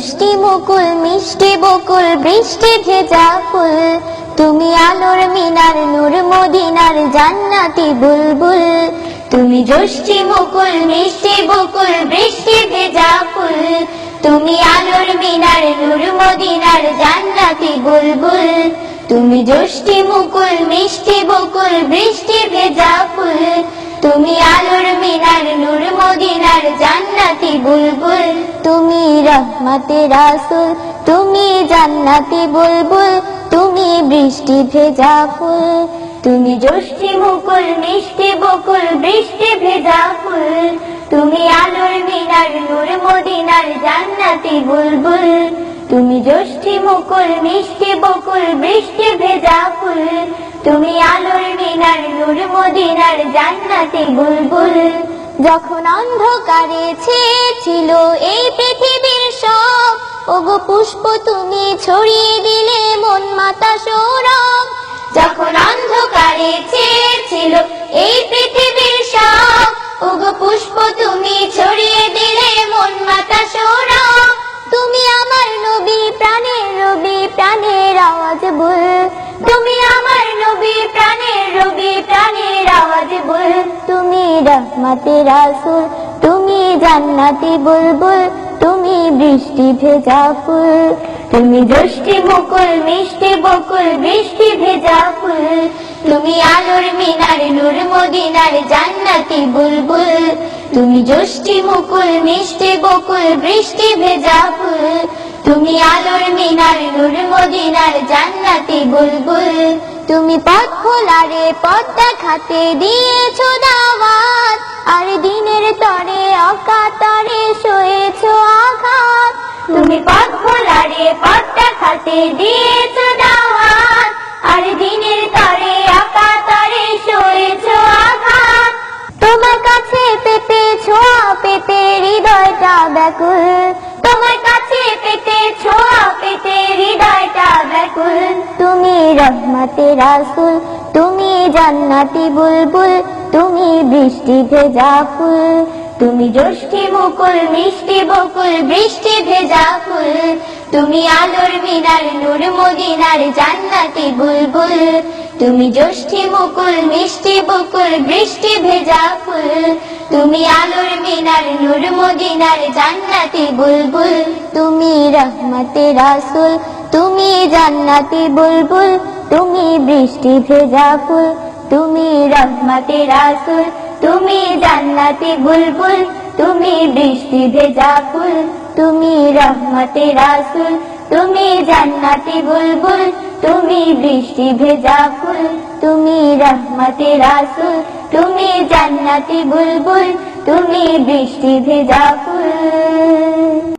জষ্টি মুকুল মিষ্টি বকুল বৃষ্টি ভেজা ফুল, তুমি আলোর মিনার নূর মদিনার জান্নাতি বুলবুল। তুমি জষ্টি মুকুল মিষ্টি বকুল বৃষ্টি ভেজা ফুল, তুমি আলোর মিনার নূর মদিনার জান্নাতি বুলবুল। তুমি জষ্টি মুকুল মিষ্টি বকুল বৃষ্টি ভেজা ফুল, তুমি আলোর মিনার নূর মদিনার জান্নাতি বুলবুল। তুমি রহমতে রাসূল, তুমি জান্নাতি বুলবুল, তুমি বৃষ্টি ভেজা ফুল। তুমি জষ্টি মুকুল মিষ্টি বকুল বৃষ্টি ভেজা ফুল, তুমি আলোর মিনার নূর মদিনার জান্নাতি বুলবুল। তুমি জষ্টি মুকুল মিষ্টি বকুল বৃষ্টি ভেজা ফুল, তুমি আলোর মিনার নূর মদিনার জান্নাতি বুলবুল। যখন অন্ধকারে ছেয়েছিল এই পৃথিবীর সব, ওগো পুষ্প তুমি ছড়িয়ে দিলে মন মাতা সৌরভ। যখন অন্ধকারে ছেয়েছিল এই পৃথিবীর সব, ওগো পুষ্প তুমি ছড়িয়ে দিলে মন মাতা সৌরভ। তুমি আমার নবী প্রাণের রবি প্রাণের আওয়াজ বল, তুমি আমার নবী প্রাণের রবি প্রাণের আওয়াজ বল। তুমি রহমতে রাসূল, তুমি জান্নাতি বুলবুল, তুমি বৃষ্টি ভেজা ফুল। তুমি জষ্টি মুকুল মিষ্টি বকুল বৃষ্টি ভেজা ফুল, তুমি আলোর মিনার নূর মদিনার জান্নাতি বুলবুল। তুমি জষ্টি মুকুল মিষ্টি বকুল বৃষ্টি ভেজা ফুল, তুমি আলোর মিনার নূর মদিনার জান্নাতি বুলবুল। তুমি পথ খোলারে পথ দেখাতে দিয়েছো দাওয়াত, আর দিনের তরে অকাতরে সয়েছো আঘাত। তুমি পথ খোলারে পথ দেখাতে দিয়েছো দাওয়াত, আর দিনের তরে অকাতরে সয়েছো আঘাত। তোমার কাছে পেতে ছোঁয়া পেতে হৃদয়টা ব্যাকুল, তোমার কাছে পেতে ছোঁয়া পেতে হৃদয়টা ব্যাকুল। তুমি রহমতে রাসূল, তুমি জান্নাতি বুলবুল, তুমি বৃষ্টি ভেজা ফুল। তুমি জষ্টি মুকুল মিষ্টি বকুল বৃষ্টি ভেজা ফুল, তুমি আলোর মিনার নূর মদিনার জান্নাতি বুলবুল। তুমি জষ্টি মুকুল মিষ্টি বকুল বৃষ্টি ভেজা ফুল, তুমি আলোর মিনার নূর মদিনার জান্নাতি বুলবুল। তুমি রহমতে রাসূল, তুমি জান্নাতি বুলবুল, তুমি বৃষ্টি ভেজা ফুল। তুমি রহমতে রাসূল, তুমি জান্নাতি বুলবুল, তুমি বৃষ্টি ভেজা ফুল। তুমি রহমতে রাসূল, তুমি জান্নাতি বুলবুল, তুমি বৃষ্টি ভেজা ফুল। তুমি রহমতে রাসূল, তুমি জান্নাতি বুলবুল, তুমি বৃষ্টি ভেজা ফুল।